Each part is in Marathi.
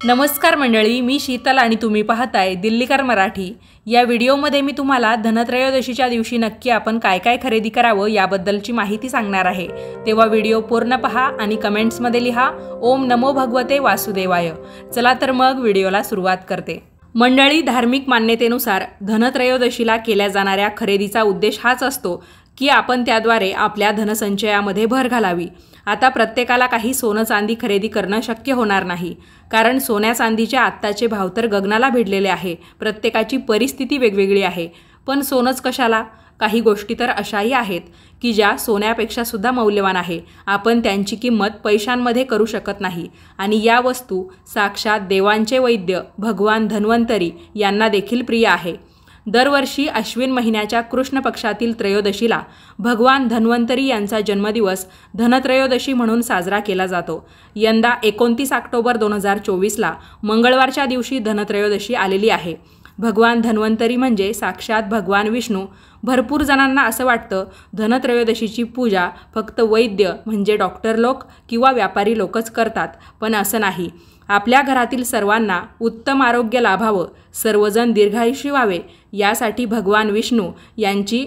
नमस्कार मंडळी, मी शीतल आणि तुम्ही पाहताय दिल्लीकर मराठी। या व्हिडिओमध्ये मी तुम्हाला धनत्रयोदशीच्या दिवशी नक्की आपण काय काय खरेदी करावं याबद्दलची माहिती सांगणार आहे। तेव्हा व्हिडिओ पूर्ण पहा आणि कमेंट्समध्ये लिहा ओम नमो भगवते वासुदेवाय। चला तर मग व्हिडिओला सुरुवात करते। मंडळी, धार्मिक मान्यतेनुसार धनत्रयोदशीला केल्या जाणाऱ्या खरेदीचा उद्देश हाच असतो की आपण त्याद्वारे आपल्या धनसंचयामध्ये भर घालावी। आता प्रत्येकाला काही सोनं चांदी खरेदी करणं शक्य होणार नाही, कारण सोन्या चांदीचे आत्ताचे भाव तर गगनाला भिडलेले आहे। प्रत्येकाची परिस्थिती वेगवेगळी आहे, पण सोनंच कशाला? काही गोष्टी तर अशाही आहेत की ज्या सोन्यापेक्षा सुद्धा मौल्यवान आहे। आपण त्यांची किंमत पैशांमध्ये करू शकत नाही आणि या वस्तू साक्षात देवांचे वैद्य भगवान धन्वंतरी यांना देखील प्रिय आहे। दरवर्षी अश्विन महिन्याच्या कृष्ण पक्षातील त्रयोदशीला भगवान धन्वंतरी यांचा जन्मदिवस धनत्रयोदशी म्हणून साजरा केला जातो। यंदा 29 ऑक्टोबर 2024ला मंगळवारच्या दिवशी धनत्रयोदशी आलेली आहे। भगवान धन्वंतरी म्हणजे साक्षात भगवान विष्णू। भरपूर जणांना असं वाटतं धनत्रयोदशीची पूजा फक्त वैद्य म्हणजे डॉक्टर लोक किंवा व्यापारी लोकच करतात, पण असं नाही। आपल्या घरातील सर्वांना उत्तम आरोग्य लाभावं, सर्वजण दीर्घायुषी व्हावे यासाठी भगवान विष्णू यांची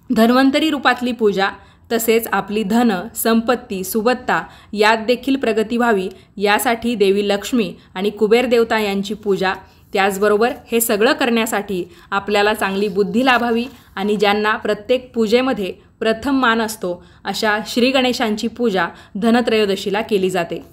धन्वंतरी रूपातली पूजा, तसेच आपली धन संपत्ती सुबत्ता यात देखील प्रगती व्हावी यासाठी देवी लक्ष्मी आणि कुबेर देवता यांची पूजा, त्याचबरोबर हे सगळं करण्यासाठी आपल्याला चांगली बुद्धी लाभावी आणि ज्यांना प्रत्येक पूजेमध्ये प्रथम मान असतो अशा श्री गणेशांची पूजा धनत्रयोदशीला केली जाते।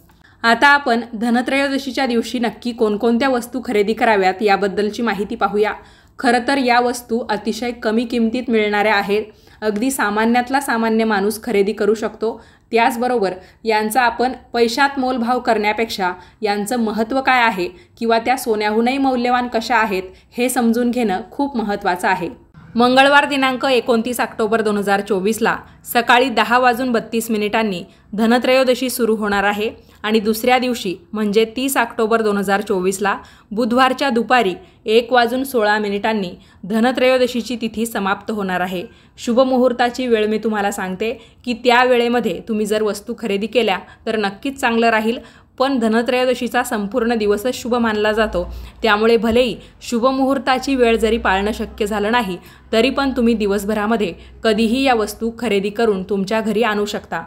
आता आपण धनत्रयोदशीच्या दिवशी नक्की कोणकोणत्या वस्तू खरेदी कराव्यात याबद्दलची माहिती पाहूया। खरं तर या वस्तू अतिशय कमी किमतीत मिळणाऱ्या आहेत, अगदी सामान्यातला सामान्य माणूस खरेदी करू शकतो। त्याचबरोबर यांचा आपण पैशात मोलभाव करण्यापेक्षा यांचं महत्त्व काय आहे किंवा त्या सोन्याहूनही मौल्यवान कशा आहेत हे समजून घेणं खूप महत्त्वाचं आहे। मंगळवार दिनांक 29 ऑक्टोबर 2024ला सकाळी 10:32 धनत्रयोदशी सुरू होणार आहे आणि दुसऱ्या दिवशी म्हणजे 30 ऑक्टोबर 2024ला बुधवारच्या दुपारी 1:16 धनत्रयोदशीची तिथी समाप्त होणार आहे। शुभ मुहूर्ताची वेळ मी तुम्हाला सांगते की त्या वेळेमध्ये तुम्ही जर वस्तू खरेदी केल्या तर नक्कीच चांगलं राहील, पण धनत्रयोदशीचा संपूर्ण दिवसच शुभ मानला जातो, त्यामुळे भलेही शुभ मुहूर्ताची वेळ जरी पाळणं शक्य झालं नाही तरी पण तुम्ही दिवसभरामध्ये कधीही या वस्तू खरेदी करून तुमच्या घरी आणू शकता।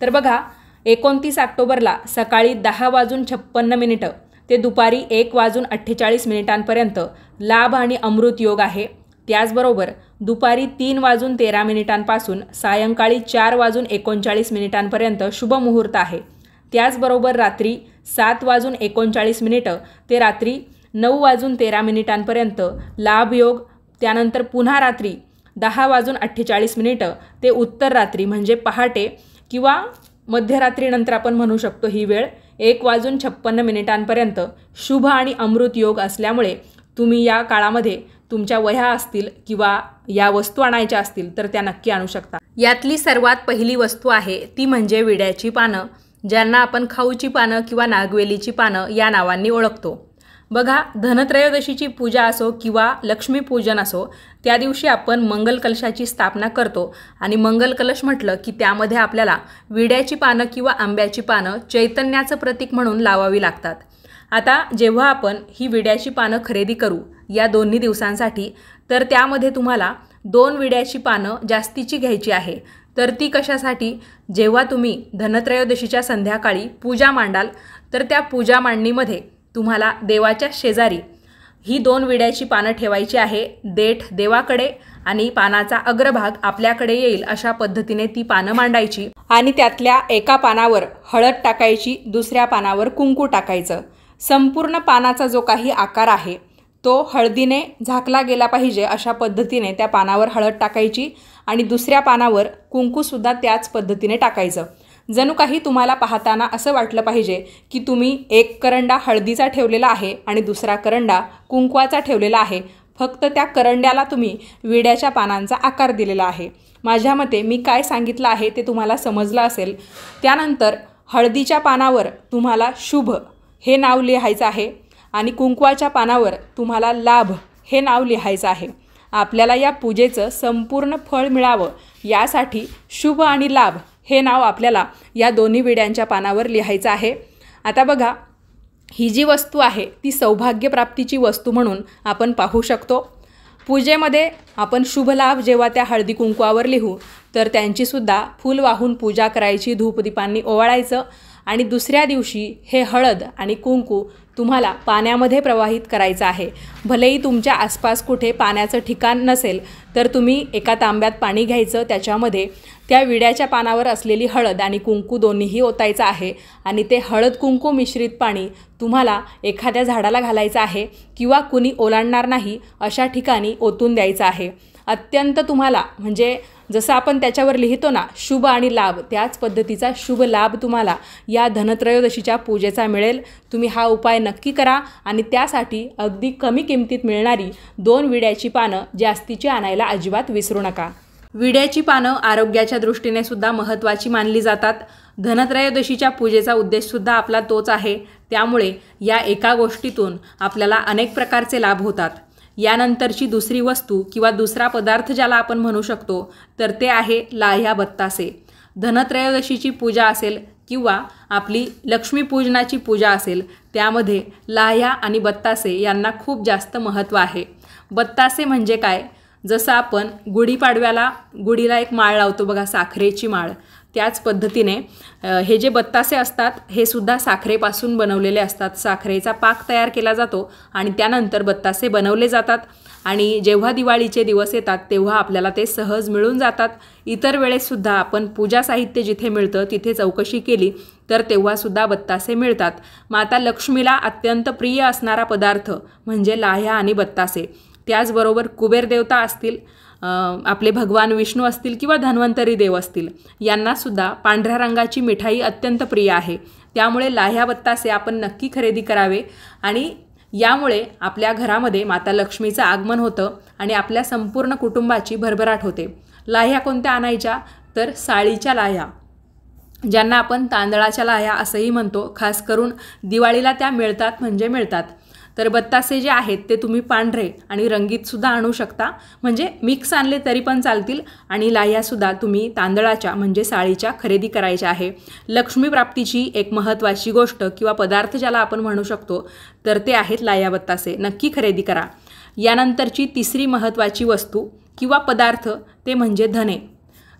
तर बघा, 29 ऑक्टोबरला सकाळी 10:56 ते दुपारी 1:48 लाभ आणि अमृत योग आहे। त्याचबरोबर दुपारी 3:13 पासून सायंकाळी 4:39 शुभ मुहूर्त आहे। त्याचबरोबर रात्री 7:39 ते रात्री 9:13 लाभ योग। त्यानंतर पुन्हा रात्री 10:48 ते उत्तर रात्री म्हणजे पहाटे किंवा मध्यरात्रीनंतर आपण म्हणू शकतो ही वेळ 1:56 शुभ आणि अमृत योग असल्यामुळे तुम्ही या काळामध्ये तुमच्या वह्या असतील किंवा या वस्तू आणायच्या असतील तर त्या नक्की आणू शकता। यातली सर्वात पहिली वस्तू आहे ती म्हणजे विड्याची पानं, ज्यांना आपण खाऊची पानं किंवा नागवेलीची पानं या नावांनी ओळखतो। बघा, धनत्रयोदशीची पूजा असो किंवा लक्ष्मीपूजन असो, त्या दिवशी आपण मंगल कलशाची स्थापना करतो आणि मंगल कलश म्हटलं की त्यामध्ये आपल्याला विड्याची पानं किंवा आंब्याची पानं चैतन्याचं प्रतीक म्हणून लावावी लागतात। आता जेव्हा आपण ही विड्याची पानं खरेदी करू या दोन्ही दिवसांसाठी, तर त्यामध्ये तुम्हाला 2 विड्याची पानं जास्तीची घ्यायची आहे। तर ती कशासाठी? जेव्हा तुम्ही धनत्रयोदशीच्या संध्याकाळी पूजा मांडाल तर त्या पूजा मांडणीमध्ये तुम्हाला देवाच्या शेजारी ही 2 विड्याची पानं ठेवायची आहे। देठ देवाकडे आणि पानाचा अग्रभाग आपल्याकडे येईल अशा पद्धतीने ती पानं मांडायची आणि त्यातल्या एका पानावर हळद टाकायची, दुसऱ्या पानावर कुंकू टाकायचं। संपूर्ण पानाचा जो काही आकार आहे तो हळदीने झाकला गेला पाहिजे अशा पद्धतीने त्या पानावर हळद टाकायची आणि दुसऱ्या पानावर कुंकूसुद्धा त्याच पद्धतीने टाकायचं। जणू काही तुम्हाला पाहताना असं वाटलं पाहिजे की तुम्ही एक करंडा हळदीचा ठेवलेला आहे आणि दुसरा करंडा कुंकवाचा ठेवलेला आहे, फक्त त्या करंड्याला तुम्ही विड्याच्या पानांचा आकार दिलेला आहे। माझ्या मते मी काय सांगितलं आहे ते तुम्हाला समजलं असेल। त्यानंतर हळदीच्या पानावर तुम्हाला शुभ हे नाव लिहायचं आहे आणि कुंकवाच्या पानावर तुम्हाला लाभ हे नाव लिहायचं आहे। आपल्याला या पूजेचं संपूर्ण फळ मिळावं यासाठी शुभ आणि लाभ हे नाव आपल्याला या दोन्ही विड्यांच्या पानावर लिहायचं आहे। आता बघा, ही जी वस्तू आहे ती सौभाग्यप्राप्तीची वस्तू म्हणून आपण पाहू शकतो। पूजेमध्ये आपण शुभ लाभ जेव्हा त्या हळदी कुंकवावर लिहू तर त्यांचीसुद्धा फूल वाहून पूजा करायची, धूपदीपांनी ओवाळायचं आणि दुसऱ्या दिवशी हे हळद आणि कुंकू तुम्हाला पाण्यामध्ये प्रवाहित करायचं आहे। भलेही तुमच्या आसपास कुठे पाण्याचं ठिकाण नसेल तर तुम्ही एका तांब्यात पाणी घ्यायचं, त्याच्यामध्ये त्या विड्याच्या पानावर असलेली हळद आणि कुंकू दोन्हीही ओतायचं आहे आणि ते हळद कुंकू मिश्रित पाणी तुम्हाला एखाद्या झाडाला घालायचं आहे किंवा कुणी ओलांडणार नाही अशा ठिकाणी ओतून द्यायचं आहे। अत्यंत तुम्हाला म्हणजे जसं आपण त्याच्यावर लिहितो ना शुभ आणि लाभ, त्याच पद्धतीचा शुभ लाभ तुम्हाला या धनत्रयोदशीच्या पूजेचा मिळेल। तुम्ही हा उपाय नक्की करा आणि त्यासाठी अगदी कमी किमतीत मिळणारी 2 विड्याची पानं जास्तीची आणायला अजिबात विसरू नका। विड्याची पानं आरोग्याच्या दृष्टीने सुद्धा महत्त्वाची मानली जातात। धनत्रयोदशीच्या पूजेचा उद्देशसुद्धा आपला तोच आहे, त्यामुळे या एका गोष्टीतून आपल्याला अनेक प्रकारचे लाभ होतात। यानंतरची दुसरी वस्तू किंवा दुसरा पदार्थ ज्याला आपण म्हणू शकतो तर ते आहे लाह्या बत्तासे। धनत्रयोदशीची पूजा असेल किंवा आपली लक्ष्मीपूजनाची पूजा असेल त्यामध्ये लाह्या आणि बत्तासे यांना खूप जास्त महत्त्व आहे। बत्तासे म्हणजे काय, जसं आपण गुढीपाडव्याला गुढीला एक माळ लावतो बघा, साखरेची माळ, त्याच पद्धतीने हे जे बत्तासे असतात हे सुद्धा साखरेपासून बनवलेले असतात। साखरेचा पाक तयार केला जातो आणि त्यानंतर बत्तासे बनवले जातात आणि जेव्हा दिवाळीचे दिवस येतात तेव्हा आपल्याला ते सहज मिळून जातात। इतर वेळेससुद्धा आपण पूजा साहित्य जिथे मिळतं तिथे चौकशी केली तर तेव्हासुद्धा बत्तासे मिळतात। माता लक्ष्मीला अत्यंत प्रिय असणारा पदार्थ म्हणजे लाह्या आणि बत्तासे। त्याचबरोबर कुबेर देवता असतील, आपले भगवान विष्णू असतील किंवा धन्वंतरी देव असतील, यांनासुद्धा पांढऱ्या रंगाची मिठाई अत्यंत प्रिय आहे। त्यामुळे लाह्या बत्तासे आपण नक्की खरेदी करावे आणि यामुळे आपल्या घरामध्ये माता लक्ष्मीचं आगमन होतं आणि आपल्या संपूर्ण कुटुंबाची भरभराट होते। लाह्या कोणत्या आणायच्या तर साळीच्या लाह्या, ज्यांना आपण तांदळाच्या लाह्या असंही म्हणतो, खास करून दिवाळीला त्या मिळतात म्हणजे मिळतात। तर बत्तासे जे आहेत ते तुम्ही पांढरे आणि रंगीतसुद्धा आणू शकता, म्हणजे मिक्स आणले तरी पण चालतील आणि लाह्यासुद्धा तुम्ही तांदळाच्या म्हणजे साळीच्या खरेदी करायच्या आहे। लक्ष्मी प्राप्तीची एक महत्त्वाची गोष्ट किंवा पदार्थ ज्याला आपण म्हणू शकतो तर ते आहेत लाह्या बत्तासे, नक्की खरेदी करा। यानंतरची तिसरी महत्त्वाची वस्तू किंवा पदार्थ ते म्हणजे धने।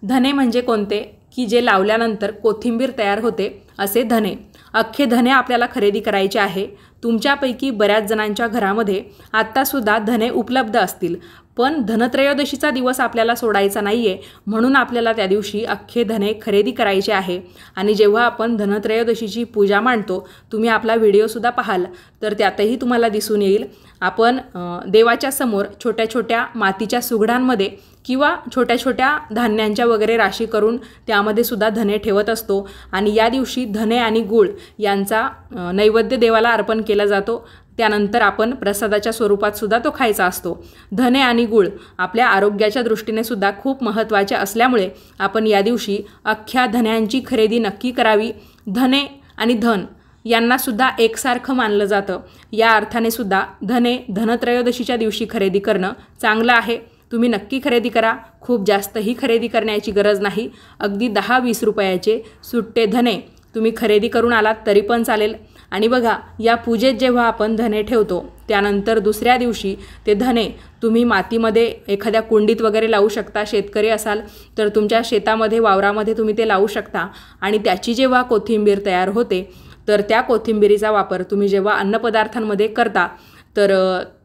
धने म्हणजे कोणते की जे लावल्यानंतर कोथिंबीर तयार होते असे धने। अख्खे धने आपल्याला खरेदी करायचे आहे। तुमच्यापैकी बऱ्याच जणांच्या घरामध्ये आत्तासुद्धा धने उपलब्ध असतील, पण धनत्रयोदशीचा दिवस आपल्याला सोडायचा नाही आहे, म्हणून आपल्याला त्या दिवशी अख्खे धने खरेदी करायचे आहे। आणि जेव्हा आपण धनत्रयोदशीची पूजा मांडतो, तुम्ही आपला व्हिडिओसुद्धा पाहाल तर त्यातही तुम्हाला दिसून येईल, आपण देवाच्या समोर छोट्या छोट्या मातीच्या सुगडांमध्ये किंवा छोट्या छोट्या धान्यांच्या वगैरे राशी करून त्यामध्ये सुद्धा धने ठेवत असतो आणि या दिवशी धने आणि गूळ यांचा नैवेद्य देवाला अर्पण केला जातो। त्यानंतर आपण प्रसादाच्या स्वरूपात सुद्धा तो खायचा असतो। धने आणि गूळ आपल्या आरोग्याच्या दृष्टीने सुद्धा खूप महत्त्वाचे असल्यामुळे आपण या दिवशी अख्ख्या धन्यांची खरेदी नक्की करावी। धने आणि धन यांनासुद्धा एकसारखं मानलं जातं, या अर्थाने सुद्धा धने धनत्रयोदशीच्या दिवशी खरेदी करणं चांगलं आहे। तुम्ही नक्की खरेदी करा, खूप जास्तही खरेदी करण्याची गरज नाही। अगदी 10-20 रुपयाचे सुट्टे धने तुम्ही खरेदी करून आलात तरी पण चालेल। आणि बघा, या पूजेत जेव्हा आपण धने ठेवतो त्यानंतर दुसऱ्या दिवशी ते धने तुम्ही मातीमध्ये एखाद्या कुंडीत वगैरे लावू शकता। शेतकरी असाल तर तुमच्या शेतामध्ये वावरामध्ये तुम्ही ते लावू शकता आणि त्याची जेव्हा कोथिंबीर तयार होते तर त्या कोथिंबीरीचा वापर तुम्ही जेव्हा अन्नपदार्थांमध्ये करता तर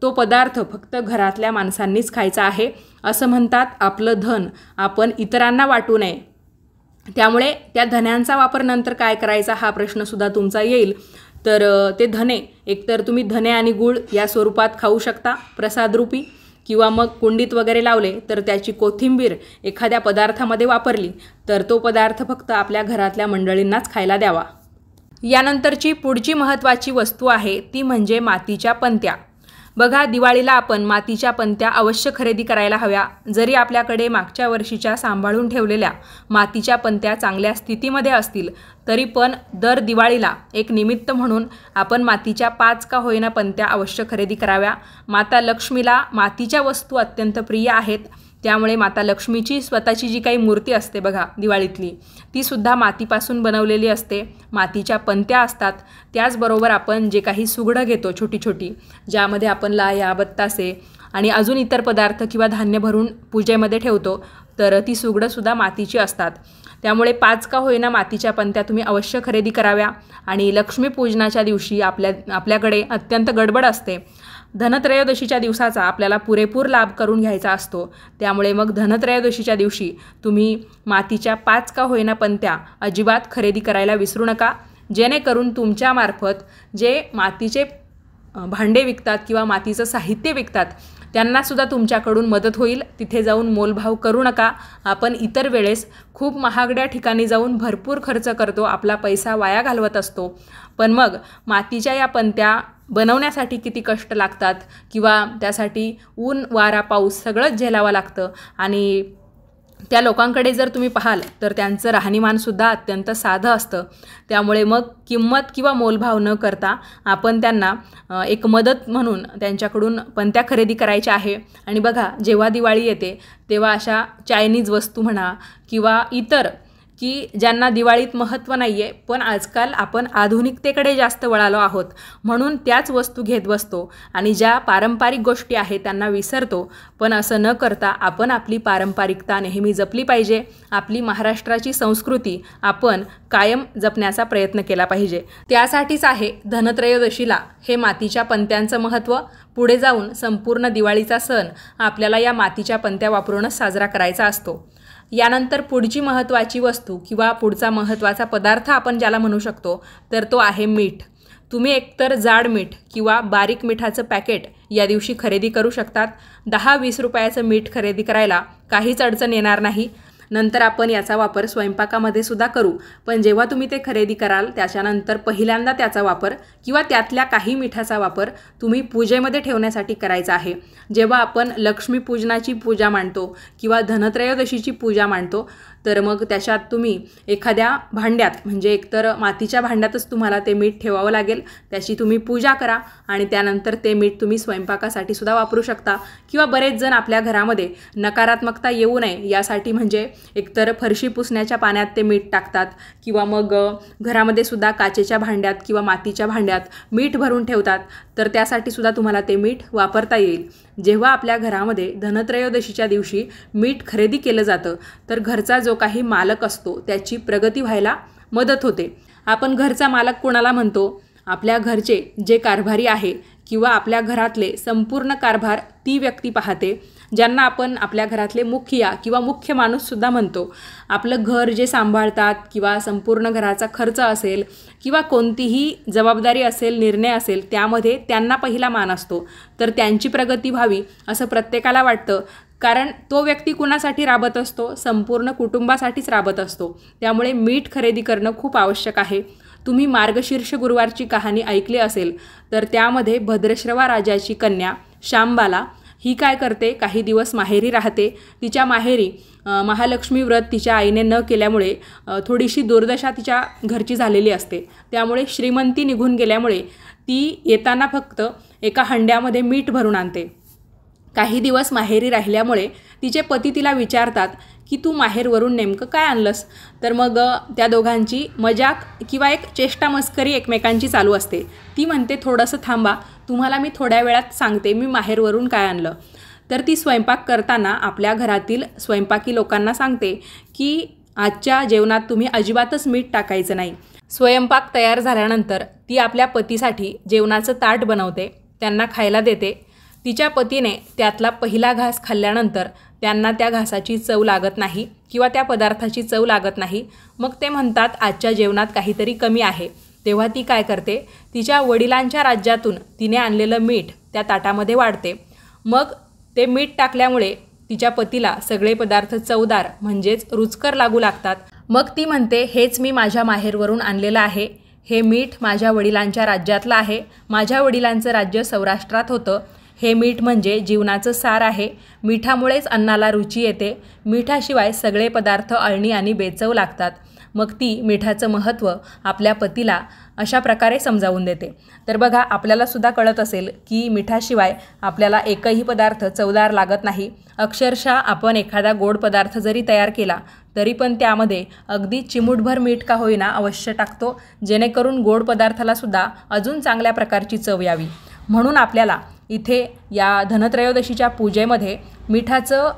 तो पदार्थ फक्त घरातल्या माणसांनीच खायचा आहे। असं म्हणतात, आपलं धन आपण इतरांना वाटू नये। त्यामुळे त्या धन्यांचा वापर नंतर काय करायचा हा प्रश्नसुद्धा तुमचा येईल। तर ते धने एकतर तुम्ही धने आणि गूळ या स्वरूपात खाऊ शकता प्रसादरूपी, किंवा मग कुंडीत वगैरे लावले तर त्याची कोथिंबीर एखाद्या पदार्थामध्ये वापरली तर तो पदार्थ फक्त आपल्या घरातल्या मंडळींनाच खायला द्यावा। यानंतरची पुढची महत्त्वाची वस्तू आहे ती म्हणजे मातीच्या पंत्या। बघा, दिवाळीला आपण मातीच्या पंत्या अवश्य खरेदी करायला हव्या। जरी आपल्याकडे मागच्या वर्षीच्या सांभाळून ठेवलेल्या मातीच्या पंत्या चांगल्या स्थितीमध्ये असतील तरी पण दर दिवाळीला एक निमित्त म्हणून आपण मातीच्या 5 का होईना पंत्या अवश्य खरेदी कराव्या। माता लक्ष्मीला मातीच्या वस्तू अत्यंत प्रिय आहेत, त्यामुळे माता लक्ष्मीची स्वतःची जी काही मूर्ती असते बघा दिवाळीतली, ती सुद्धा मातीपासून बनवलेली असते, मातीच्या पंत्या असतात। त्याचबरोबर आपण जे काही सुगडं घेतो छोटी छोटी, ज्यामध्ये आपण लाह्या, बत्तासे आणि अजून इतर पदार्थ किंवा धान्य भरून पूजेमध्ये ठेवतो, तर ती सुगडंसुद्धा मातीची असतात। त्यामुळे 5 का होईना मातीच्या पंत्या तुम्ही अवश्य खरेदी कराव्या। आणि लक्ष्मीपूजनाच्या दिवशी आपल्याकडे अत्यंत गडबड असते, धनत्रयोदशीच्या दिवसाचा आपल्याला पुरेपूर लाभ करून घ्यायचा असतो। त्यामुळे मग धनत्रयोदशीच्या दिवशी तुम्ही मातीच्या 5 का होईना पंत्या अजिबात खरेदी करायला विसरू नका, जेणेकरून तुमच्यामार्फत जे मातीचे भांडे विकतात किंवा मातीचं साहित्य विकतात त्यांनासुद्धा तुमच्याकडून मदत होईल। तिथे जाऊन मोलभाव करू नका। आपण इतर वेळेस खूप महागड्या ठिकाणी जाऊन भरपूर खर्च करतो, आपला पैसा वाया घालवत असतो, पण मग मातीच्या या पंत्या बनवण्यासाठी किती कष्ट लागतात किंवा त्यासाठी ऊन, वारा, पाऊस सगळंच झेलावं लागतं। आणि त्या लोकांकडे जर तुम्ही पाहाल तर त्यांचं राहणीमानसुद्धा अत्यंत साधं असतं। त्यामुळे मग किंमत किंवा मोलभाव न करता आपण त्यांना एक मदत म्हणून त्यांच्याकडून पंत्या खरेदी करायच्या आहे। आणि बघा, जेव्हा दिवाळी येते तेव्हा अशा चायनीज वस्तू म्हणा किंवा इतर की ज्यांना दिवाळीत महत्त्व नाही आहे, पण आजकाल आपण आधुनिकतेकडे जास्त वळालो आहोत, म्हणून त्याच वस्तू घेत बसतो आणि ज्या पारंपरिक गोष्टी आहेत त्यांना विसरतो। पण असं न करता आपण आपली पारंपरिकता नेहमी जपली पाहिजे, आपली महाराष्ट्राची संस्कृती आपण कायम जपण्याचा प्रयत्न केला पाहिजे। त्यासाठीच आहे धनत्रयोदशीला हे मातीच्या पंत्यांचं महत्त्व। पुढे जाऊन संपूर्ण दिवाळीचा सण आपल्याला या मातीच्या पंत्या वापरूनच साजरा करायचा असतो। यानंतर पुढची महत्त्वाची वस्तू किंवा पुढचा महत्त्वाचा पदार्थ आपण ज्याला म्हणू शकतो तर तो आहे मीठ। तुम्ही एकतर जाड मीठ किंवा बारीक मिठाचं पॅकेट या दिवशी खरेदी करू शकतात। 10-20 रुपयाचं मीठ खरेदी करायला काहीच अडचण येणार नाही। नंतर आपण याचा वापर स्वयंपाकामध्ये सुद्धा करू, पण जेव्हा तुम्ही ते खरेदी कराल त्याच्यानंतर पहिल्यांदा त्याचा वापर किंवा त्यातल्या काही मिठाचा वापर तुम्ही पूजेमध्ये ठेवण्यासाठी करायचा आहे। जेव्हा आपण लक्ष्मीपूजनाची पूजा मांडतो किंवा धनत्रयोदशीची पूजा मांडतो तर मग त्याच्यात तुम्ही एखाद्या भांड्यात, म्हणजे एकतर मातीच्या भांड्यातच तुम्हाला ते मीठ ठेवावं लागेल, त्याची तुम्ही पूजा करा आणि त्यानंतर ते मीठ तुम्ही स्वयंपाकासाठी सुद्धा वापरू शकता। किंवा बरेच जण आपल्या घरामध्ये नकारात्मकता येऊ नये यासाठी म्हणजे एकतर फरशी पुसण्याच्या पाण्यात ते मीठ टाकतात किंवा मग घरामध्ये सुद्धा काचेच्या भांड्यात किंवा मातीच्या भांड्यात मीठ भरून ठेवतात, तर त्यासाठी सुद्धा तुम्हाला ते मीठ वापरता येईल। जेव्हा आपल्या घरामध्ये धनत्रयोदशीच्या दिवशी मीठ खरेदी केलं जातं तर घरचा जो काही मालक असतो त्याची प्रगती व्हायला मदत होते। आपण घरचा मालक कोणाला म्हणतो? आपल्या घरचे जे कारभारी आहे किंवा आपल्या घरातले संपूर्ण कारभार ती व्यक्ती पाहते, ज्यांना आपण आपल्या घरातले मुखिया किंवा मुख्य माणूससुद्धा म्हणतो। आपलं घर जे सांभाळतात किंवा संपूर्ण घराचा खर्च असेल किंवा कोणतीही जबाबदारी असेल, निर्णय असेल, त्यामध्ये त्यांना पहिला मान असतो। तर त्यांची प्रगती व्हावी असं प्रत्येकाला वाटतं, कारण तो व्यक्ती कुणासाठी राबत असतो? संपूर्ण कुटुंबासाठीच राबत असतो। त्यामुळे मीठ खरेदी करणं खूप आवश्यक आहे। तुम्ही मार्गशीर्ष गुरुवारची कहाणी ऐकली असेल तर त्यामध्ये भद्रश्रवा राजाची कन्या शांबाला ही काय करते, काही दिवस माहेरी राहते। तिच्या माहेरी महालक्ष्मी व्रत तिच्या आईने न केल्यामुळे थोडीशी दुर्दशा तिच्या घरची झालेली असते। त्यामुळे श्रीमंती निघून गेल्यामुळे ती येताना फक्त एका हंड्यामध्ये मीठ भरून आणते। काही दिवस माहेरी राहिल्यामुळे तिचे पती तिला विचारतात की तू माहेरवरून नेमकं काय आणलंस? तर मग त्या दोघांची मजाक किंवा एक चेष्टा मस्करी एकमेकांची चालू असते। ती म्हणते थोडंसं थांबा, तुम्हाला मी थोड्या वेळात सांगते मी माहेरवरून काय आणलं। तर ती स्वयंपाक करताना आपल्या घरातील स्वयंपाकी लोकांना सांगते की आजच्या जेवणात तुम्ही अजिबातच मीठ टाकायचं नाही। स्वयंपाक तयार झाल्यानंतर ती आपल्या पतीसाठी जेवणाचं ताट बनवते, त्यांना खायला देते। तिच्या पतीने त्यातला पहिला घास खाल्ल्यानंतर त्यांना त्या घासाची चव लागत नाही किंवा त्या पदार्थाची चव लागत नाही। मग ते म्हणतात आजच्या जेवणात काहीतरी कमी आहे। तेव्हा ती काय करते, तिच्या वडिलांच्या राज्यातून तिने आणलेलं मीठ त्या ताटामध्ये वाढते। मग ते मीठ टाकल्यामुळे तिच्या पतीला सगळे पदार्थ चवदार म्हणजेच रुचकर लागू लागतात। मग ती म्हणते हेच मी माझ्या माहेरवरून आणलेलं आहे, हे मीठ माझ्या वडिलांच्या राज्यातलं आहे। माझ्या वडिलांचं राज्य सौराष्ट्रात होतं। हे मीठ म्हणजे जीवनाचं सार आहे। मिठामुळेच अन्नाला रुची येते, मिठाशिवाय सगळे पदार्थ अळणी आणि बेचव लागतात। मग ती मिठाचं महत्त्व आपल्या पतीला अशा प्रकारे समजावून देते। तर बघा, आपल्याला सुद्धा कळत असेल की मिठाशिवाय आपल्याला एकही पदार्थ चवदार लागत नाही। अक्षरशः आपण एखादा गोड पदार्थ जरी तयार केला तरी पण त्यामध्ये अगदी चिमूटभर मीठ का होईना अवश्य टाकतो, जेणेकरून गोड पदार्थाला सुद्धा अजून चांगल्या प्रकारची चव यावी। म्हणून आपल्याला इथे या धनत्रयोदशीच्या पूजेमध्ये मिठाचं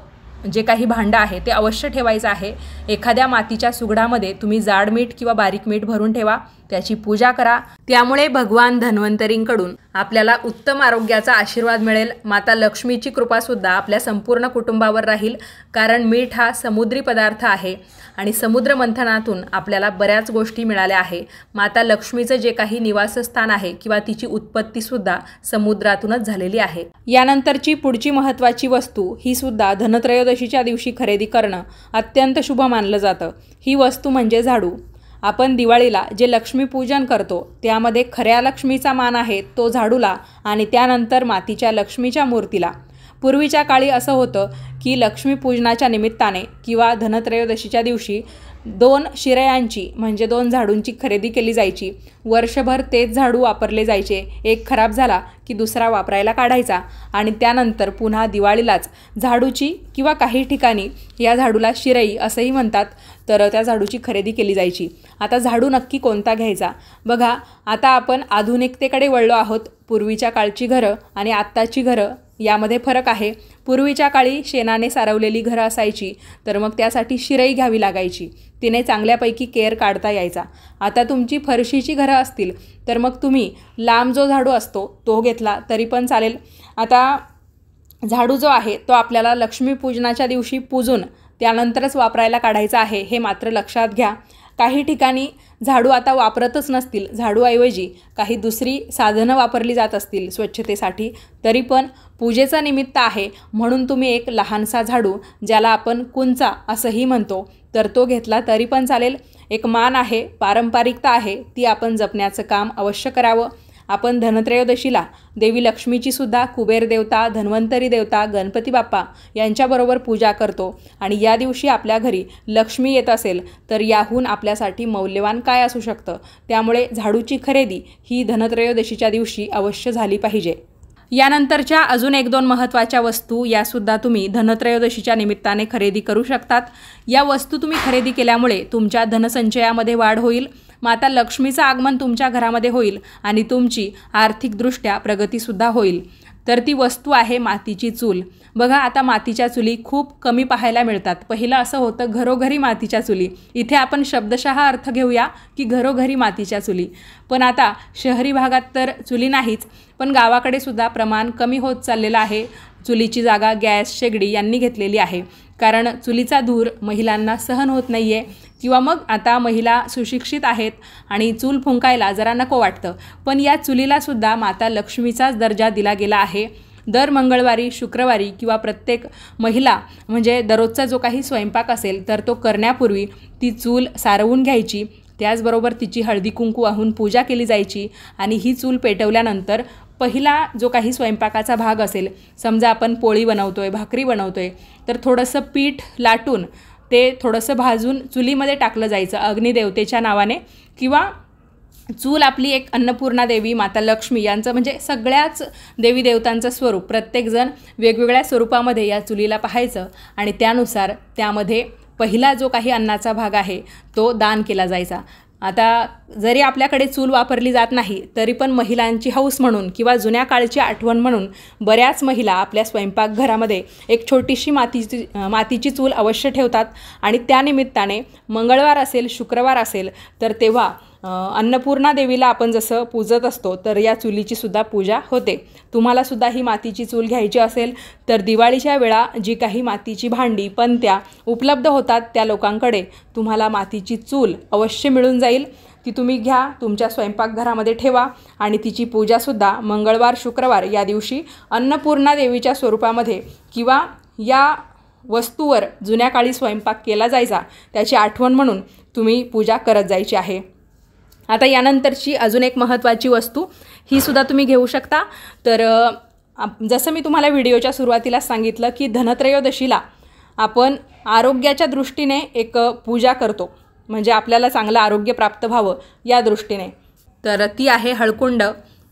जे काही भांडं आहे ते अवश्य ठेवायचं आहे। एखाद्या मातीच्या सुगडामध्ये तुम्ही जाड मीठ किंवा बारीक मीठ भरून ठेवा, त्याची पूजा करा। त्यामुळे भगवान धन्वंतरींकडून आपल्याला उत्तम आरोग्याचा आशीर्वाद मिळेल। माता लक्ष्मीची कृपासुद्धा आपल्या संपूर्ण कुटुंबावर राहील, कारण मीठ हा समुद्री पदार्थ आहे आणि समुद्र मंथनातून आपल्याला बऱ्याच गोष्टी मिळाल्या आहे। माता लक्ष्मीचं जे काही निवासस्थान आहे किंवा तिची उत्पत्तीसुद्धा समुद्रातूनच झालेली आहे। यानंतरची पुढची महत्त्वाची वस्तू ही सुद्धा धनत्रयोदशीच्या दिवशी खरेदी करणं अत्यंत शुभ मानलं जातं। ही वस्तू म्हणजे झाडू। आपण दिवाळीला जे लक्ष्मीपूजन करतो त्यामध्ये खऱ्या लक्ष्मीचा मान आहे तो झाडूला आणि त्यानंतर मातीच्या लक्ष्मीच्या मूर्तीला। पूर्वीच्या काळी असं होतं की लक्ष्मीपूजनाच्या निमित्ताने किंवा धनत्रयोदशीच्या दिवशी 2 शिरयांची म्हणजे 2 झाडूंची खरेदी केली जायची। वर्षभर तेच झाडू वापरले जायचे। एक खराब झाला की दुसरा वापरायला काढायचा आणि त्यानंतर पुन्हा दिवाळीलाच झाडूची किंवा काही ठिकाणी या झाडूला शिरई असंही म्हणतात, तर त्या झाडूची खरेदी केली जायची। आता झाडू नक्की कोणता घ्यायचा? बघा, आता आपण आधुनिकतेकडे वळलो आहोत। पूर्वीच्या काळची घरं आणि आत्ताची घरं यामध्ये फरक आहे। पूर्वीच्या काळी शेणाने सारवलेली घरं असायची, तर मग त्यासाठी शिरई घ्यावी लागायची, तिने चांगल्यापैकी केअर काढता यायचा। आता तुमची फरशीची घरं असतील तर मग तुम्ही लांब जो झाडू असतो तो घेतला तरी पण चालेल। आता झाडू जो आहे तो आपल्याला लक्ष्मीपूजनाच्या दिवशी पूजून त्यानंतरच वापरायला काढायचा आहे, हे मात्र लक्षात घ्या। काही ठिकाणी झाडू आता वापरतच नसतील, झाडूऐवजी काही दुसरी साधनं वापरली जात असतील स्वच्छतेसाठी, तरी पण पूजेचं निमित्त आहे म्हणून तुम्ही एक लहानसा झाडू, ज्याला आपण कुंचा असंही म्हणतो, तर तो घेतला तरी पण चालेल। एक मान आहे, पारंपरिकता आहे, ती आपण जपण्याचं काम अवश्य करावं। आपण धनत्रयोदशीला देवी लक्ष्मीची सुद्धा कुबेर देवता, धन्वंतरी देवता, गणपती बाप्पा यांच्याबरोबर पूजा करतो आणि या दिवशी आपल्या घरी लक्ष्मी येत असेल तर याहून आपल्यासाठी मौल्यवान काय असू शकतं। त्यामुळे झाडूची खरेदी ही धनत्रयोदशीच्या दिवशी अवश्य झाली पाहिजे। यानंतरच्या अजून 1-2 महत्त्वाच्या वस्तू यासुद्धा तुम्ही धनत्रयोदशीच्या निमित्ताने खरेदी करू शकतात। या वस्तू तुम्ही खरेदी केल्यामुळे तुमच्या धनसंचयामध्ये वाढ होईल, माता लक्ष्मीचं आगमन तुमच्या घरामध्ये होईल आणि तुमची आर्थिकदृष्ट्या प्रगतीसुद्धा होईल। तर ती वस्तू आहे मातीची चूल। बघा, आता मातीच्या चुली खूप कमी पाहायला मिळतात। पहिलं असं होतं घरोघरी मातीच्या चुली, इथे आपण शब्दशः अर्थ घेऊया की घरोघरी मातीच्या चुली। पण आता शहरी भागात तर चुली नाहीच, पण गावाकडे सुद्धा प्रमाण कमी होत चाललेलं आहे। चुलीची जागा गॅस, शेगडी यांनी घेतलेली आहे, कारण चुलीचा धूर महिलांना सहन होत नाही आहे किंवा मग आता महिला सुशिक्षित आहेत आणि चूल फुंकायला जरा नको वाटतं। पण या चुलीलासुद्धा माता लक्ष्मीचाच दर्जा दिला गेला आहे। दर मंगळवारी, शुक्रवारी किंवा प्रत्येक महिला म्हणजे दररोजचा जो काही स्वयंपाक असेल तर तो करण्यापूर्वी ती चूल सारवून घ्यायची, त्याचबरोबर तिची हळदी कुंकू वाहून पूजा केली जायची आणि ही चूल पेटवल्यानंतर पहिला जो काही स्वयंपाकाचा भाग असेल, समजा आपण पोळी बनवतोय, भाकरी बनवतोय, तर थोडंसं पीठ लाटून ते थोडंसं भाजून चुलीमध्ये टाकलं जायचं अग्निदेवतेच्या नावाने, किंवा चूल आपली एक अन्नपूर्णा देवी, माता लक्ष्मी यांचं म्हणजे सगळ्याच देवी देवतांचं स्वरूप, प्रत्येकजण वेगवेगळ्या स्वरूपामध्ये या चुलीला पाहायचं आणि त्यानुसार त्यामध्ये पहिला जो काही अन्नाचा भाग आहे तो दान केला जायचा। आता जरी आपल्याकडे चूल वापरली जात नाही तरी पण महिलांची हौस म्हणून किंवा जुन्या काळची आठवण म्हणून बऱ्याच महिला आपल्या स्वयंपाकघरामध्ये एक छोटीशी मातीची चूल अवश्य ठेवतात आणि त्यानिमित्ताने मंगळवार असेल, शुक्रवार असेल तर तेव्हा अन्नपूर्णा देवीला आपण जसं पूजत असतो तर या चुलीची सुद्धा पूजा होते। तुम्हाला सुद्धा ही मातीची चूल घ्यायची असेल तर दिवाळीच्या वेळा जी काही मातीची भांडी, पणत्या उपलब्ध होतात त्या लोकांकडे तुम्हाला मातीची चूल अवश्य मिळून जाईल। ती तुम्ही घ्या, तुमच्या स्वयंपाकघरामध्ये ठेवा आणि तिची पूजासुद्धा मंगळवार, शुक्रवार या दिवशी अन्नपूर्णा देवीच्या स्वरूपामध्ये किंवा या वस्तूवर जुन्या काळी स्वयंपाक केला जायचा त्याची आठवण म्हणून तुम्ही पूजा करत जायची आहे। आता यानंतरची अजून एक महत्त्वाची वस्तू ही सुद्धा तुम्ही घेऊ शकता। तर जसं मी तुम्हाला व्हिडिओच्या सुरुवातीला सांगितलं की धनत्रयोदशीला आपण आरोग्याच्या दृष्टीने एक पूजा करतो, म्हणजे आपल्याला चांगलं आरोग्य प्राप्त व्हावं या दृष्टीने। तर ती आहे हळकुंड,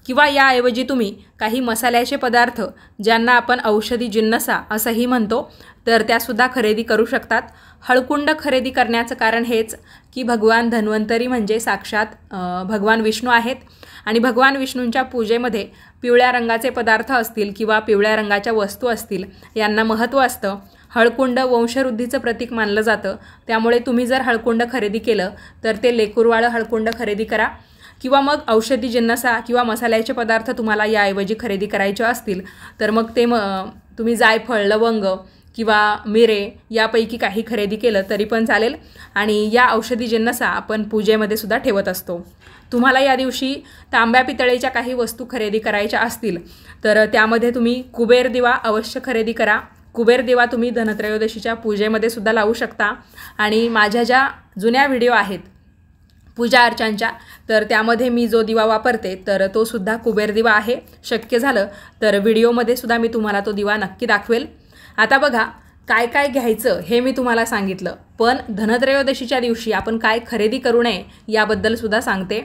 किंवा याऐवजी तुम्ही काही मसाल्याचे पदार्थ ज्यांना आपण औषधी जिन्नसा असंही म्हणतो तर त्यासुद्धा खरेदी करू शकतात. हळकुंड खरेदी करण्याचं कारण हेच की भगवान धन्वंतरी म्हणजे साक्षात भगवान विष्णू आहेत आणि भगवान विष्णूंच्या पूजेमध्ये पिवळ्या रंगाचे पदार्थ असतील किंवा पिवळ्या रंगाच्या वस्तू असतील यांना महत्त्व असतं. हळकुंड वंशवृद्धीचं प्रतीक मानलं जातं, त्यामुळे तुम्ही जर हळकुंड खरेदी केलं तर ते लेकुरवाळं हळकुंड खरेदी करा किंवा मग औषधी जिन्नसा किंवा मसाल्याचे पदार्थ तुम्हाला याऐवजी खरेदी करायचे असतील तर मग ते तुम्ही जायफळ, लवंग किंवा मिरे यापैकी काही खरेदी केलं तरी पण चालेल. आणि या औषधी जिन्नसा आपण पूजेमध्ये सुद्धा ठेवत असतो. तुम्हाला या दिवशी तांब्या पितळेच्या काही वस्तू खरेदी करायच्या असतील तर त्यामध्ये तुम्ही कुबेर दिवा अवश्य खरेदी करा. कुबेर दिवा तुम्ही धनत्रयोदशीच्या पूजेमध्ये सुद्धा लावू शकता. आणि माझ्या ज्या जुन्या व्हिडिओ आहेत पूजा अर्चांच्या तर त्यामध्ये मी जो दिवा वापरते तर तो सुद्धा कुबेर दिवा आहे. शक्य झालं तर व्हिडिओमध्ये सुद्धा मी तुम्हाला तो दिवा नक्की दाखवेल. आता बघा काय काय घ्यायचं हे मी तुम्हाला सांगितलं, पण धनत्रयोदशीच्या दिवशी आपण काय खरेदी करू नये याबद्दल सुद्धा सांगते.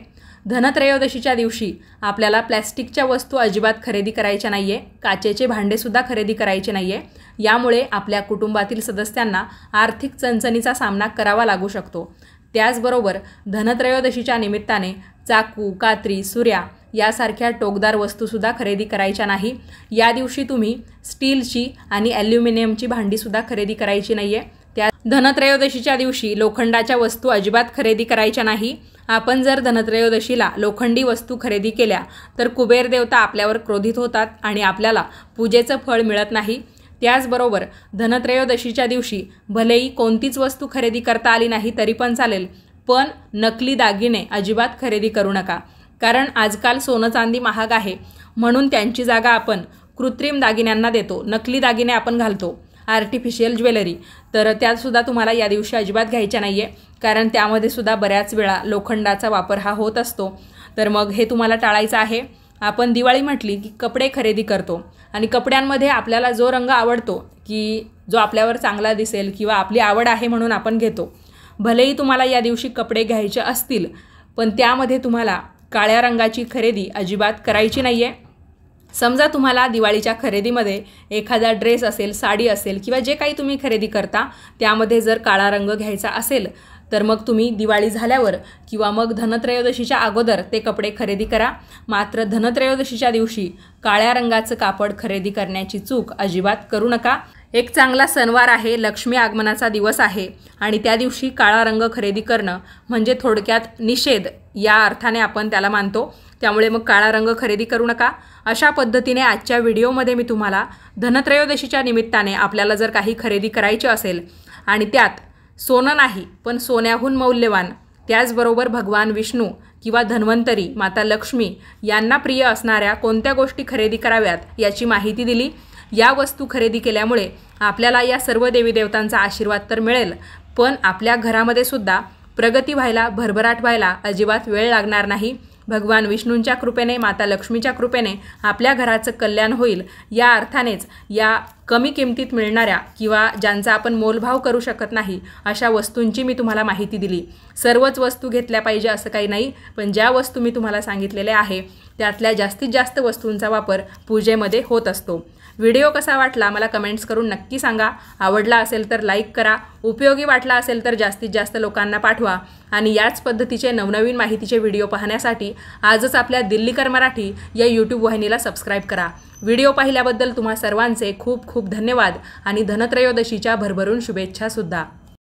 धनत्रयोदशीच्या दिवशी आपल्याला प्लॅस्टिकच्या वस्तू अजिबात खरेदी करायच्या नाही आहे. काचेचे भांडेसुद्धा खरेदी करायचे नाही आहे. यामुळे आपल्या कुटुंबातील सदस्यांना आर्थिक चणचणीचा सामना करावा लागू शकतो. त्याचबरोबर धनत्रयोदशीच्या निमित्ताने चाकू, कात्री, सुऱ्या यासारख्या टोकदार वस्तूसुद्धा खरेदी करायच्या नाही. या दिवशी तुम्ही स्टीलची आणि ॲल्युमिनियमची भांडीसुद्धा खरेदी करायची नाही आहे. त्या धनत्रयोदशीच्या दिवशी लोखंडाच्या वस्तू अजिबात खरेदी करायच्या नाही. आपण जर धनत्रयोदशीला लोखंडी वस्तू खरेदी केल्या तर कुबेर देवता आपल्यावर क्रोधित होतात आणि आपल्याला पूजेचं फळ मिळत नाही. त्याचबरोबर धनत्रयोदशीच्या दिवशी भलेही कोणतीच वस्तू खरेदी करता आली नाही तरी पण चालेल, पण नकली दागिने अजिबात खरेदी करू नका. कारण आजकाल सोनं चांदी महाग आहे म्हणून त्यांची जागा आपण कृत्रिम दागिन्यांना देतो. नकली दागिने आपण घालतो, आर्टिफिशियल ज्वेलरी, तर त्यासुद्धा तुम्हाला या दिवशी अजिबात घ्यायच्या नाही आहे. कारण त्यामध्ये सुद्धा बऱ्याच वेळा लोखंडाचा वापर हा होत असतो. तर मग हे तुम्हाला टाळायचं आहे. आपण दिवाळी म्हटली की कपडे खरेदी करतो आणि कपड्यांमध्ये आपल्याला जो रंग आवडतो की जो आपल्यावर चांगला दिसेल किंवा आपली आवड आहे म्हणून आपण घेतो. भलेही तुम्हाला या दिवशी कपडे घ्यायचे असतील पण त्यामध्ये तुम्हाला काळ्या रंगाची खरेदी अजिबात करायची नाही आहे. समजा तुम्हाला दिवाळीच्या खरेदीमध्ये एखादा ड्रेस असेल, साडी असेल किंवा जे काही तुम्ही खरेदी करता त्यामध्ये जर काळा रंग घ्यायचा असेल तर मग तुम्ही दिवाळी झाल्यावर किंवा मग धनत्रयोदशीच्या अगोदर ते कपडे खरेदी करा. मात्र धनत्रयोदशीच्या दिवशी काळ्या रंगाचं कापड खरेदी करण्याची चूक अजिबात करू नका. एक चांगला सणवार आहे, लक्ष्मी आगमनाचा दिवस आहे आणि त्या दिवशी काळा रंग खरेदी करणं म्हणजे थोडक्यात निषेध या अर्थाने आपण त्याला मानतो. त्यामुळे मग काळा रंग खरेदी करू नका. अशा पद्धतीने आजच्या व्हिडिओमध्ये मी तुम्हाला धनत्रयोदशीच्या निमित्ताने आपल्याला जर काही खरेदी करायची असेल आणि त्यात सोनं नाही पण सोन्याहून मौल्यवान, त्याचबरोबर भगवान विष्णू किंवा धन्वंतरी माता लक्ष्मी यांना प्रिय असणाऱ्या कोणत्या गोष्टी खरेदी कराव्यात याची माहिती दिली. या वस्तू खरेदी केल्यामुळे आपल्याला या सर्व देवी देवतांचा आशीर्वाद तर मिळेल, पण आपल्या घरामध्ये सुद्धा प्रगती व्हायला, भरभराट व्हायला अजिबात वेळ लागणार नाही. भगवान विष्णूंच्या कृपेने, माता लक्ष्मीच्या कृपेने आपल्या घराचं कल्याण होईल. या अर्थानेच या कमी किमतीत मिळणाऱ्या किंवा ज्यांचा आपण मोलभाव करू शकत नाही अशा वस्तूंची मी तुम्हाला माहिती दिली. सर्वच वस्तू घेतल्या पाहिजे असं काही नाही, पण ज्या वस्तू मी तुम्हाला सांगितलेल्या आहे त्यातल्या जास्तीत जास्त वस्तूंचा वापर पूजेमध्ये होत असतो. व्हिडिओ कसा वाटला मला कमेंट्स करून नक्की सांगा. आवडला असेल तर लाईक करा, उपयोगी वाटला असेल तर जास्तीत जास्त लोकांना पाठवा आणि याच पद्धतीचे नवनवीन माहितीचे व्हिडिओ पाहण्यासाठी आजच आपल्या दिल्लीकर मराठी या यूट्यूब वाहिनीला सबस्क्राईब करा. व्हिडिओ पाहिल्याबद्दल तुम्हा सर्वांचे खूप खूप धन्यवाद आणि धनत्रयोदशीच्या भरभरून शुभेच्छा सुद्धा.